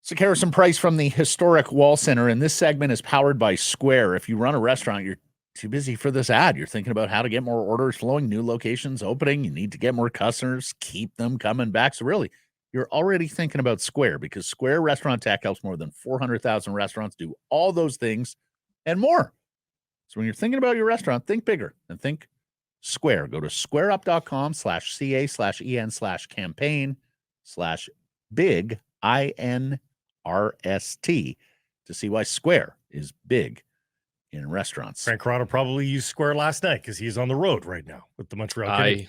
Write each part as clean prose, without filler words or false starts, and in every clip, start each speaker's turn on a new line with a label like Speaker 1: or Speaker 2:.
Speaker 1: So, Harrison Price from the Historic Wall Center, and this segment is powered by Square. If you run a restaurant, you're too busy for this ad. You're thinking about how to get more orders flowing, new locations opening. You need to get more customers, keep them coming back. So, really, you're already thinking about Square because Square Restaurant Tech helps more than 400,000 restaurants do all those things and more. So, when you're thinking about your restaurant, think bigger and think Square. Go to squareup.com/ca/en/campaign/big INRST to see why Square is big in restaurants.
Speaker 2: Frank Corrado probably used Square last night because he's on the road right now with the Montreal Canadiens.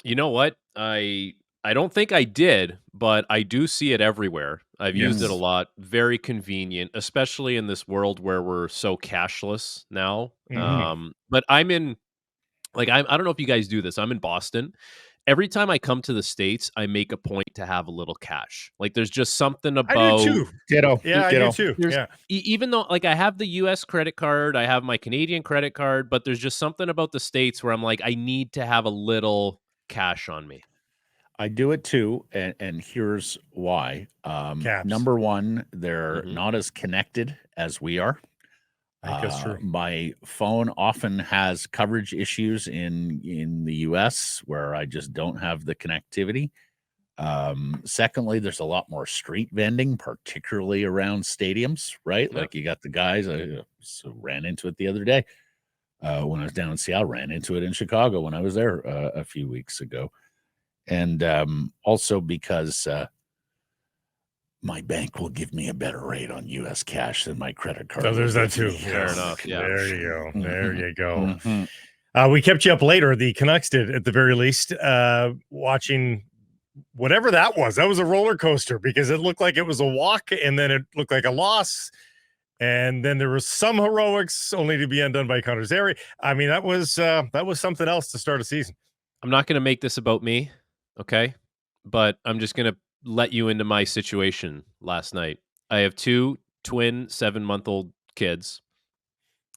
Speaker 3: You know what? I don't think I did, but I do see it everywhere. I've used it a lot. Very convenient, especially in this world where we're so cashless now. But I'm in, I don't know if you guys do this. I'm in Boston. Every time I come to the States, I make a point to have a little cash. Like, there's just something about...
Speaker 2: I do too.
Speaker 1: Ditto.
Speaker 2: Yeah,
Speaker 1: Ditto.
Speaker 2: I do too. Yeah.
Speaker 3: Even though, I have the U.S. credit card, I have my Canadian credit card, but there's just something about the States where I'm like, I need to have a little cash on me.
Speaker 1: I do it too, and here's why. Number one, they're not as connected as we are.
Speaker 2: I think that's true.
Speaker 1: My phone often has coverage issues in the US where I just don't have the connectivity. Secondly, there's a lot more street vending, particularly around stadiums, right?
Speaker 3: Yep.
Speaker 1: Like you got the guys, I ran into it the other day when I was down in Seattle, ran into it in Chicago when I was there a few weeks ago. And also because my bank will give me a better rate on U.S. cash than my credit card.
Speaker 2: So there's that too.
Speaker 3: Fair enough. Yeah.
Speaker 2: There you go. There you go. We kept you up later. The Canucks did, at the very least, watching whatever that was. That was a roller coaster because it looked like it was a walk and then it looked like a loss. And then there was some heroics only to be undone by Connor Zary. I mean, that was something else to start a season.
Speaker 3: I'm not going to make this about me, okay? But I'm just going to let you into my situation last night. I have two twin 7-month-old kids,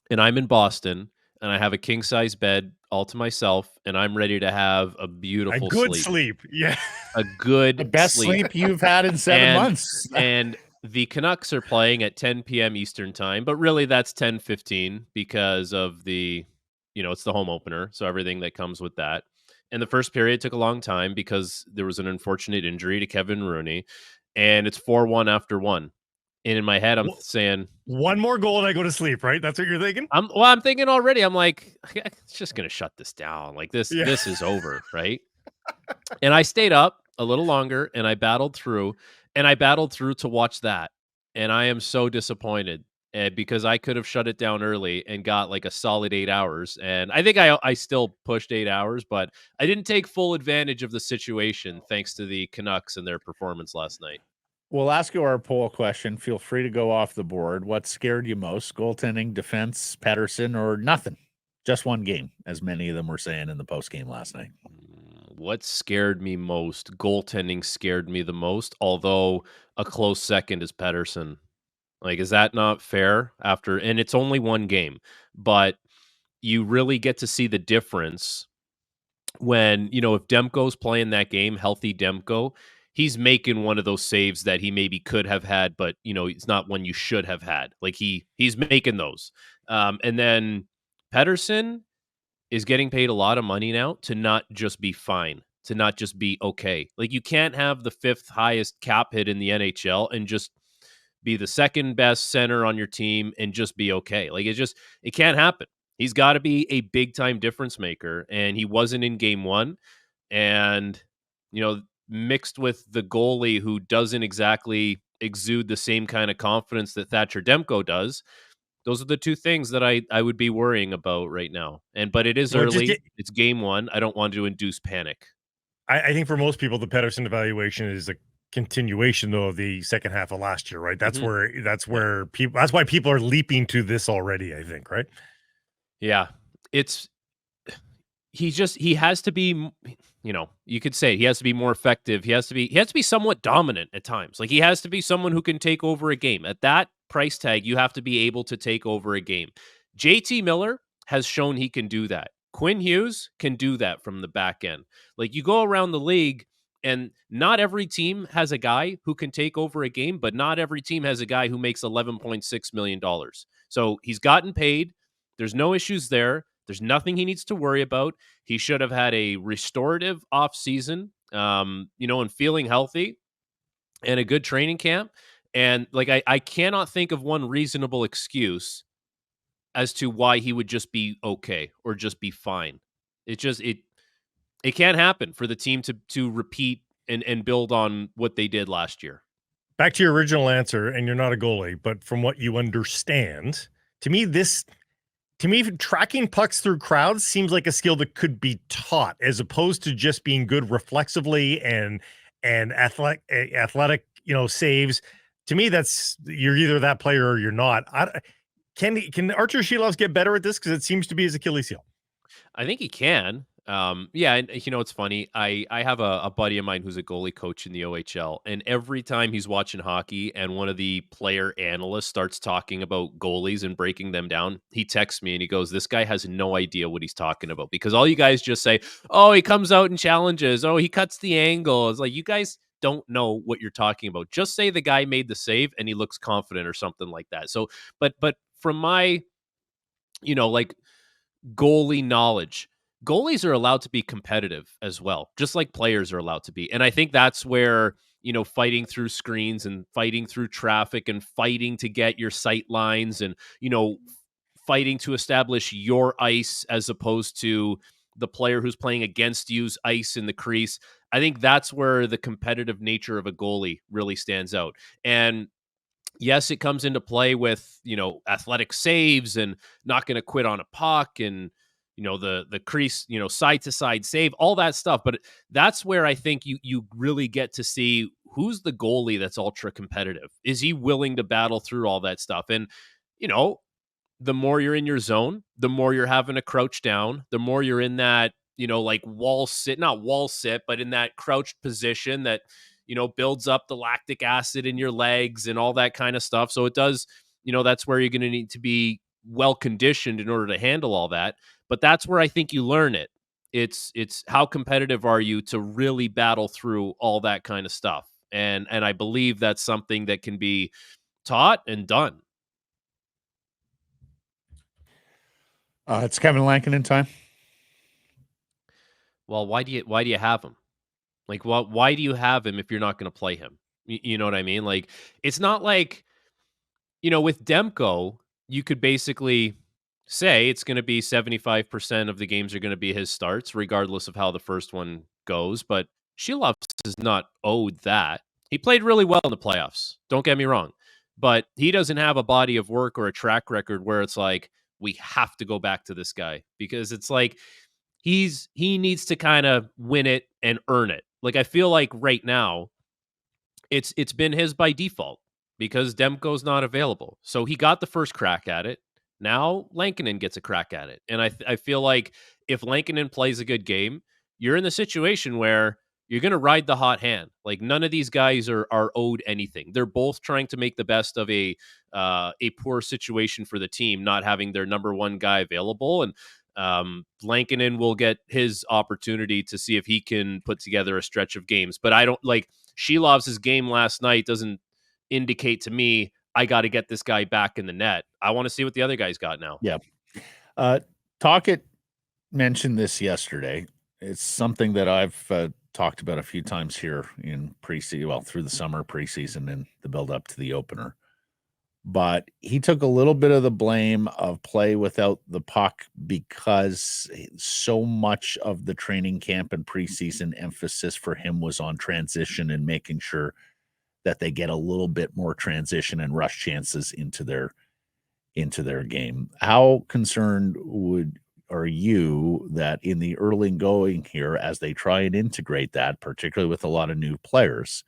Speaker 3: and I'm in Boston, and I have a king-size bed all to myself, and I'm ready to have a beautiful
Speaker 2: sleep. Yeah.
Speaker 3: A good
Speaker 1: the best sleep you've had in 7 months.
Speaker 3: And the Canucks are playing at 10 p.m. Eastern time, but really that's 10:15 because of the, it's the home opener, so everything that comes with that. And the first period took a long time because there was an unfortunate injury to Kevin Rooney, and it's 4-1 after one. And in my head, I'm saying,
Speaker 2: one more goal and I go to sleep, right? That's what you're thinking?
Speaker 3: I'm thinking already. I'm like, it's just going to shut this down. Like this is over, right? And I stayed up a little longer, and I battled through to watch that. And I am so disappointed because I could have shut it down early and got like a solid 8 hours. And I think I still pushed 8 hours, but I didn't take full advantage of the situation thanks to the Canucks and their performance last night.
Speaker 1: We'll ask you our poll question. Feel free to go off the board. What scared you most? Goaltending, defense, Pettersson, or nothing? Just one game, as many of them were saying in the postgame last night.
Speaker 3: What scared me most? Goaltending scared me the most, although a close second is Pettersson. Like, is that not fair? And it's only one game, but you really get to see the difference when, if Demko's playing that game, healthy Demko, he's making one of those saves that he maybe could have had, but, it's not one you should have had. Like, he's making those. And then Pettersson is getting paid a lot of money now to not just be fine, to not just be okay. Like, you can't have the 5th highest cap hit in the NHL and just be the second best center on your team and just be okay. Like, it can't happen. He's got to be a big time difference maker, and he wasn't in game one. And, mixed with the goalie who doesn't exactly exude the same kind of confidence that Thatcher Demko does, those are the two things that I would be worrying about right now. But it is early. It's game one. I don't want to induce panic.
Speaker 2: I think for most people, the Pettersson evaluation is a continuation though of the second half of last year, right? That's that's why people are leaping to this already, I think, right?
Speaker 3: Yeah. He has to be, you could say he has to be more effective. He has to be somewhat dominant at times. Like, he has to be someone who can take over a game. At that price tag, you have to be able to take over a game. JT Miller has shown he can do that. Quinn Hughes can do that from the back end. Like, you go around the league And not every team has a guy who can take over a game, but not every team has a guy who makes $11.6 million. So he's gotten paid. There's no issues there. There's nothing he needs to worry about. He should have had a restorative offseason, and feeling healthy and a good training camp. And like, I cannot think of one reasonable excuse as to why he would just be okay or just be fine. It can't happen for the team to repeat and build on what they did last year.
Speaker 2: Back to your original answer, and you're not a goalie, but from what you understand, to me, tracking pucks through crowds seems like a skill that could be taught, as opposed to just being good reflexively and athletic, saves. To me, that's you're either that player or you're not. Can Archer Shilovs get better at this? Because it seems to be his Achilles heel.
Speaker 3: I think he can. Yeah, and it's funny. I have a buddy of mine who's a goalie coach in the OHL, and every time he's watching hockey and one of the player analysts starts talking about goalies and breaking them down, he texts me and he goes, "This guy has no idea what he's talking about, because all you guys just say, oh, he comes out and challenges, oh, he cuts the angle." It's like, you guys don't know what you're talking about. Just say the guy made the save and he looks confident or something like that. So, but from my, like, goalie knowledge, goalies are allowed to be competitive as well, just like players are allowed to be. And I think that's where, fighting through screens and fighting through traffic and fighting to get your sight lines and, fighting to establish your ice as opposed to the player who's playing against you's ice in the crease. I think that's where the competitive nature of a goalie really stands out. And yes, it comes into play with, athletic saves and not going to quit on a puck and, the crease, side to side save, all that stuff. But that's where I think you really get to see who's the goalie that's ultra competitive. Is he willing to battle through all that stuff? And, the more you're in your zone, the more you're having to crouch down, the more you're in that, like not wall sit, but in that crouched position that, builds up the lactic acid in your legs and all that kind of stuff. So it does, that's where you're going to need to be well conditioned in order to handle all that. But that's where I think you learn it. It's how competitive are you to really battle through all that kind of stuff. And I believe that's something that can be taught and done.
Speaker 1: It's Kevin Lankinen time.
Speaker 3: Well, why do you have him? Like, why do you have him if you're not going to play him? You know what I mean? Like, it's not like, with Demko, you could basically say it's going to be 75% of the games are going to be his starts, regardless of how the first one goes. But Shilovs is not owed that. He played really well in the playoffs. Don't get me wrong. But he doesn't have a body of work or a track record where it's like, we have to go back to this guy, because it's like he needs to kind of win it and earn it. Like, I feel like right now it's been his by default because Demko's not available. So he got the first crack at it. Now Lankinen gets a crack at it. And I feel like if Lankinen plays a good game, you're in the situation where you're going to ride the hot hand. Like, none of these guys are owed anything. They're both trying to make the best of a poor situation for the team, not having their number one guy available. And Lankinen will get his opportunity to see if he can put together a stretch of games. But I don't like Shilovs' game last night doesn't indicate to me I got to get this guy back in the net. I want to see what the other guys got now.
Speaker 1: Yeah. Talkett mentioned this yesterday. It's something that I've talked about a few times here in preseason, well, through the summer, preseason, and the build up to the opener. But he took a little bit of the blame of play without the puck because so much of the training camp and preseason emphasis for him was on transition and making sure that they get a little bit more transition and rush chances into their game. How concerned are you that in the early going here, as they try and integrate that, particularly with a lot of new players,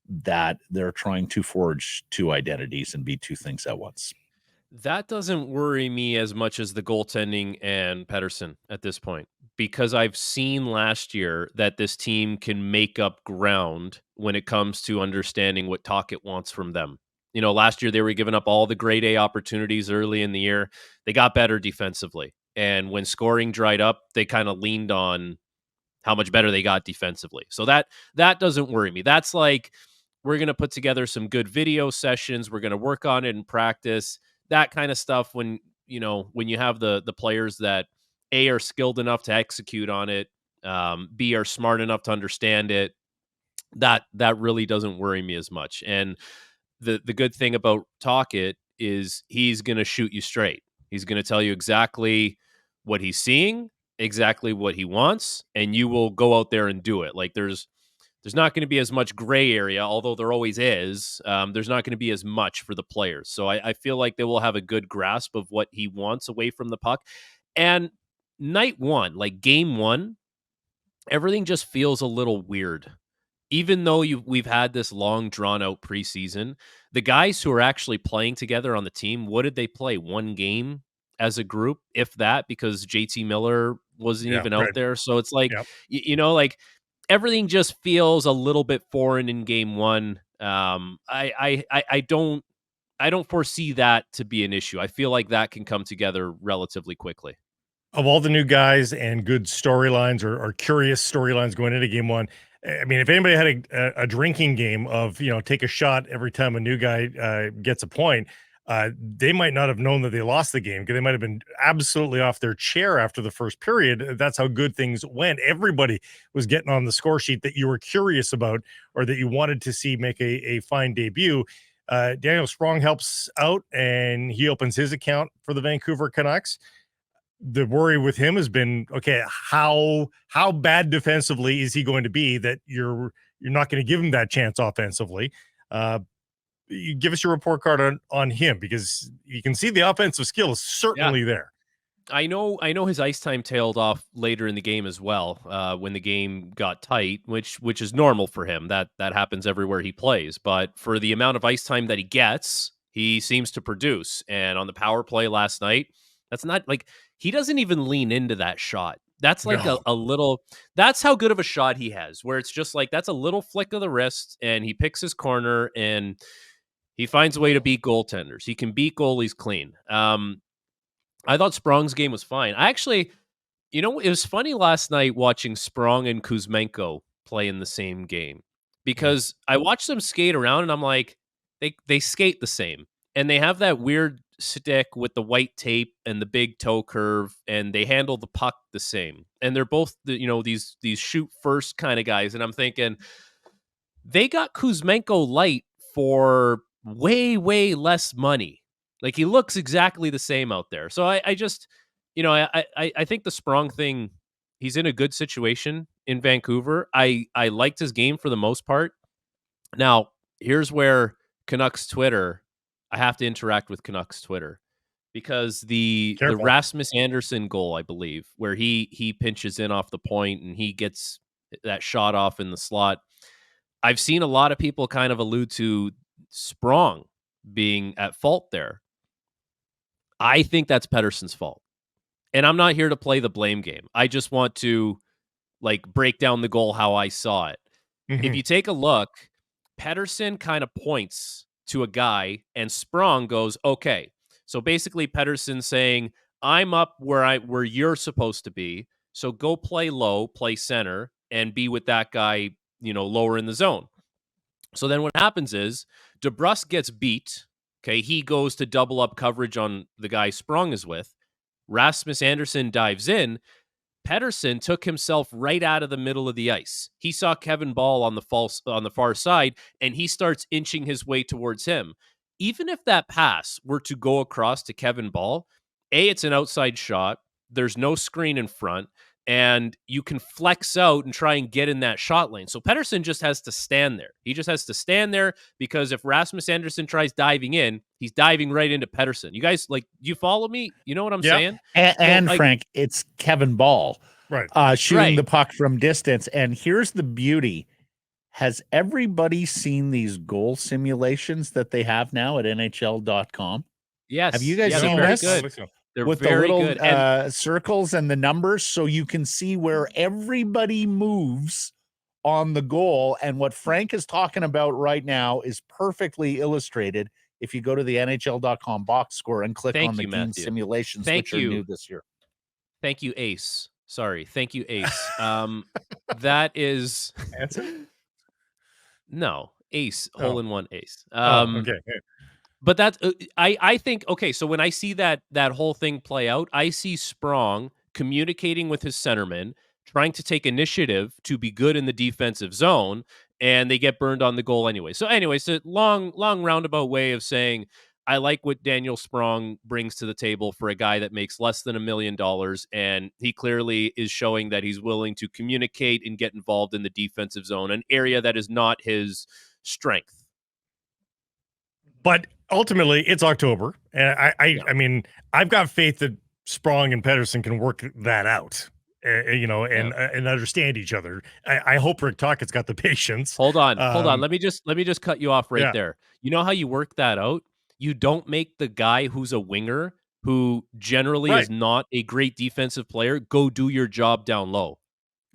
Speaker 1: that they're trying to forge two identities and be two things at once?
Speaker 3: That doesn't worry me as much as the goaltending and Pettersson at this point, because I've seen last year that this team can make up ground when it comes to understanding what Talkett wants from them. Last year they were giving up all the grade A opportunities early in the year. They got better defensively. And when scoring dried up, they kind of leaned on how much better they got defensively. So that doesn't worry me. That's like, we're going to put together some good video sessions. We're going to work on it in practice, that kind of stuff. When, when you have the players that A, are skilled enough to execute on it, B, are smart enough to understand it, that really doesn't worry me as much. And the good thing about Talkit is he's going to shoot you straight. He's going to tell you exactly what he's seeing, exactly what he wants, and you will go out there and do it. Like, there's not going to be as much gray area, although there always is. There's not going to be as much for the players. So I feel like they will have a good grasp of what he wants away from the puck. And night one, like game one, everything just feels a little weird. Even though we've had this long, drawn-out preseason, the guys who are actually playing together on the team, what did they play? One game as a group, if that, because JT Miller wasn't even out there. So it's like, like, everything just feels a little bit foreign in game one. I don't foresee that to be an issue. I feel like that can come together relatively quickly.
Speaker 2: Of all the new guys and good storylines or curious storylines going into game one, I mean, if anybody had a drinking game of, take a shot every time a new guy gets a point, they might not have known that they lost the game because they might have been absolutely off their chair after the first period. That's how good things went. Everybody was getting on the score sheet that you were curious about or that you wanted to see make a fine debut. Daniel Sprong helps out, and he opens his account for the Vancouver Canucks. The worry with him has been, okay, how bad defensively is he going to be that you're not going to give him that chance offensively? You give us your report card on him, because you can see the offensive skill is certainly there.
Speaker 3: I know his ice time tailed off later in the game as well, when the game got tight, which is normal for him. That happens everywhere he plays. But for the amount of ice time that he gets, he seems to produce. And on the power play last night, that's not like, he doesn't even lean into that shot. That's like a little, that's how good of a shot he has, where it's just like, that's a little flick of the wrist and he picks his corner and he finds a way to beat goaltenders. He can beat goalies clean. I thought Sprong's game was fine. I actually, it was funny last night watching Sprong and Kuzmenko play in the same game, because I watched them skate around and I'm like, they skate the same. And they have that weird stick with the white tape and the big toe curve, and they handle the puck the same. And they're both, these shoot first kind of guys. And I'm thinking, they got Kuzmenko light for way, way less money. Like, he looks exactly the same out there. So I just, I think the Sprong thing, he's in a good situation in Vancouver. I liked his game for the most part. Now, here's where Canucks Twitter, I have to interact with Canucks Twitter, because the Rasmus Andersson goal, I believe, where he pinches in off the point and he gets that shot off in the slot. I've seen a lot of people kind of allude to Sprong being at fault there. I think that's Pettersson's fault. And I'm not here to play the blame game. I just want to, like, break down the goal how I saw it. Mm-hmm. If you take a look, Pettersson kind of points to a guy and Sprong goes, okay. So basically Pettersson saying, I'm up where you're supposed to be. So go play low, play center, and be with that guy, lower in the zone. So then what happens is DeBrusk gets beat. Okay, he goes to double up coverage on the guy Sprong is with. Rasmus Andersson dives in. Pettersson took himself right out of the middle of the ice. He saw Kevin Ball on the far side, and he starts inching his way towards him. Even if that pass were to go across to Kevin Ball, it's an outside shot. There's no screen in front, and you can flex out and try and get in that shot lane. So Pettersson just has to stand there. He just has to stand there, because if Rasmus Andersson tries diving in, he's diving right into Pettersson. You guys, you follow me? You know what I'm saying?
Speaker 1: And Frank, it's Kevin Ball,
Speaker 2: right?
Speaker 1: Shooting the puck from distance. And here's the beauty. Has everybody seen these goal simulations that they have now at NHL.com?
Speaker 3: Yes.
Speaker 1: Have you guys seen this?
Speaker 3: Good. They're
Speaker 1: with
Speaker 3: very
Speaker 1: the little
Speaker 3: good.
Speaker 1: circles and the numbers, so you can see where everybody moves on the goal. And what Frank is talking about right now is perfectly illustrated if you go to the NHL.com box score and click on the game simulations, which are new this year.
Speaker 3: Thank you, Ace. Sorry. Thank you, Ace. That is
Speaker 2: Hanson?
Speaker 3: no ace,
Speaker 2: Oh.
Speaker 3: hole in one ace.
Speaker 2: Oh, okay.
Speaker 3: But that's I think okay. So when I see that whole thing play out, I see Sprong communicating with his centerman, trying to take initiative to be good in the defensive zone, and they get burned on the goal anyway. So anyway, it's a long roundabout way of saying I like what Daniel Sprong brings to the table for a guy that makes less than $1 million, and he clearly is showing that he's willing to communicate and get involved in the defensive zone, an area that is not his strength.
Speaker 2: But ultimately, it's October, and I mean, I've got faith that Sprong and Pettersson can work that out, and understand each other. I hope Rick Tockett's got the patience.
Speaker 3: Hold on. Let me just cut you off right there. You know how you work that out? You don't make the guy who's a winger, who generally is not a great defensive player, go do your job down low.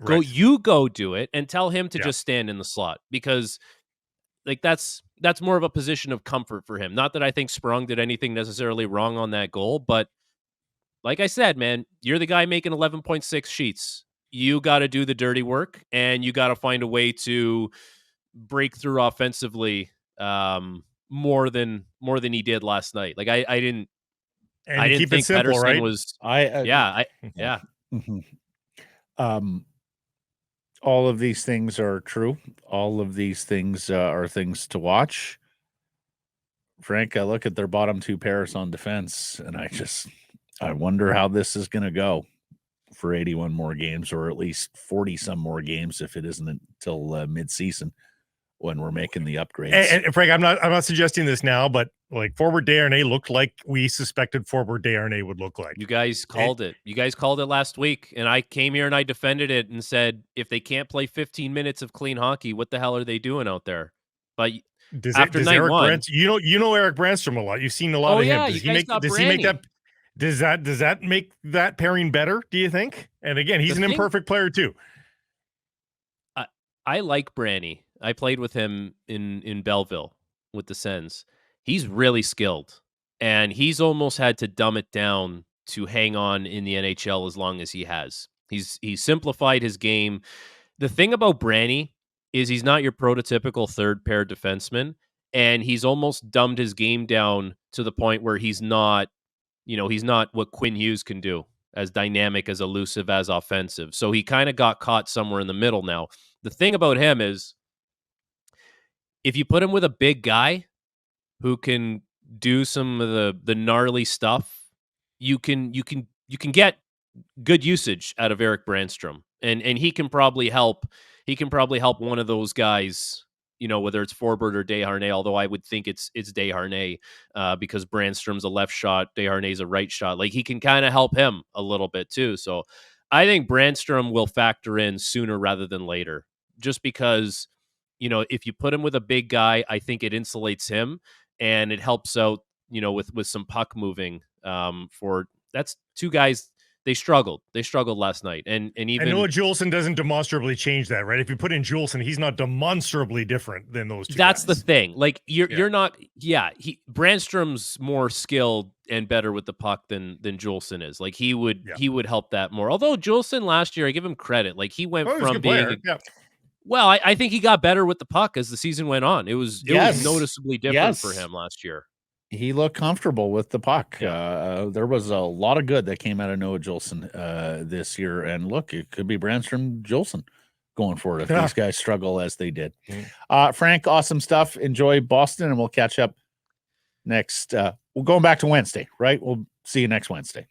Speaker 3: Go do it and tell him to just stand in the slot, because like that's more of a position of comfort for him. Not that I think Sprung did anything necessarily wrong on that goal, but like I said, man, you're the guy making 11.6 sheets. You got to do the dirty work, and you got to find a way to break through offensively more than he did last night. Like I didn't think
Speaker 2: simple,
Speaker 3: Pettersson
Speaker 2: right?
Speaker 3: was
Speaker 1: all of these things are true. All of these things are things to watch. Frank, I look at their bottom two pairs on defense, and I wonder how this is going to go for 81 more games, or at least 40 some more games if it isn't until mid-season when we're making the upgrades.
Speaker 2: And Frank, I'm not suggesting this now, but like forward Desharnais looked like we suspected forward Desharnais would look like.
Speaker 3: You guys called it. You guys called it last week, and I came here and I defended it and said, if they can't play 15 minutes of clean hockey, what the hell are they doing out there? But after night
Speaker 2: Eric
Speaker 3: one,
Speaker 2: you know Eric Brandstrom a lot. You've seen a lot of him. Does he make that? Does that make that pairing better, do you think? And again, he's an imperfect player too.
Speaker 3: I like Branny. I played with him in Belleville with the Sens. He's really skilled, and he's almost had to dumb it down to hang on in the NHL as long as he has. He's simplified his game. The thing about Branny is he's not your prototypical third pair defenseman, and he's almost dumbed his game down to the point where he's not what Quinn Hughes can do, as dynamic, as elusive, as offensive. So he kind of got caught somewhere in the middle now. The thing about him is, if you put him with a big guy who can do some of the gnarly stuff, you can get good usage out of Eric Brandstrom, and he can probably help. He can probably help one of those guys, whether it's Forbort or Desharnais. Although I would think it's Desharnais because Brandstrom's a left shot, Desharnais's a right shot. Like, he can kind of help him a little bit too. So I think Brandstrom will factor in sooner rather than later, just because, if you put him with a big guy, I think it insulates him and it helps out, with some puck moving. That's two guys. They struggled last night, and even
Speaker 2: Noah Juleson doesn't demonstrably change that, right? If you put in Juleson, he's not demonstrably different than those two.
Speaker 3: That's guys. The thing. Like, you're not. Yeah, Brandstrom's more skilled and better with the puck than Juleson is. Like, he would help that more. Although Juleson last year, I give him credit. Like, he went from being well, I think he got better with the puck as the season went on. It was noticeably different for him last year.
Speaker 1: He looked comfortable with the puck. There was a lot of good that came out of Noah Juleson this year. And look, it could be Brandstrom Juleson going forward if these guys struggle as they did. Frank, awesome stuff. Enjoy Boston, and we'll catch up next. We're going back to Wednesday, right? We'll see you next Wednesday.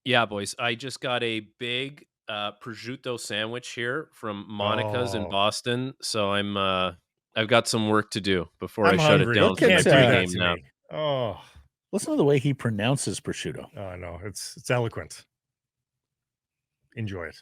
Speaker 3: Yeah, boys. I just got a big prosciutto sandwich here from Monica's in Boston. So I've got some work to do before I shut it down for my game now.
Speaker 2: Oh,
Speaker 1: listen to the way he pronounces prosciutto.
Speaker 2: Oh, no, it's eloquent. Enjoy it.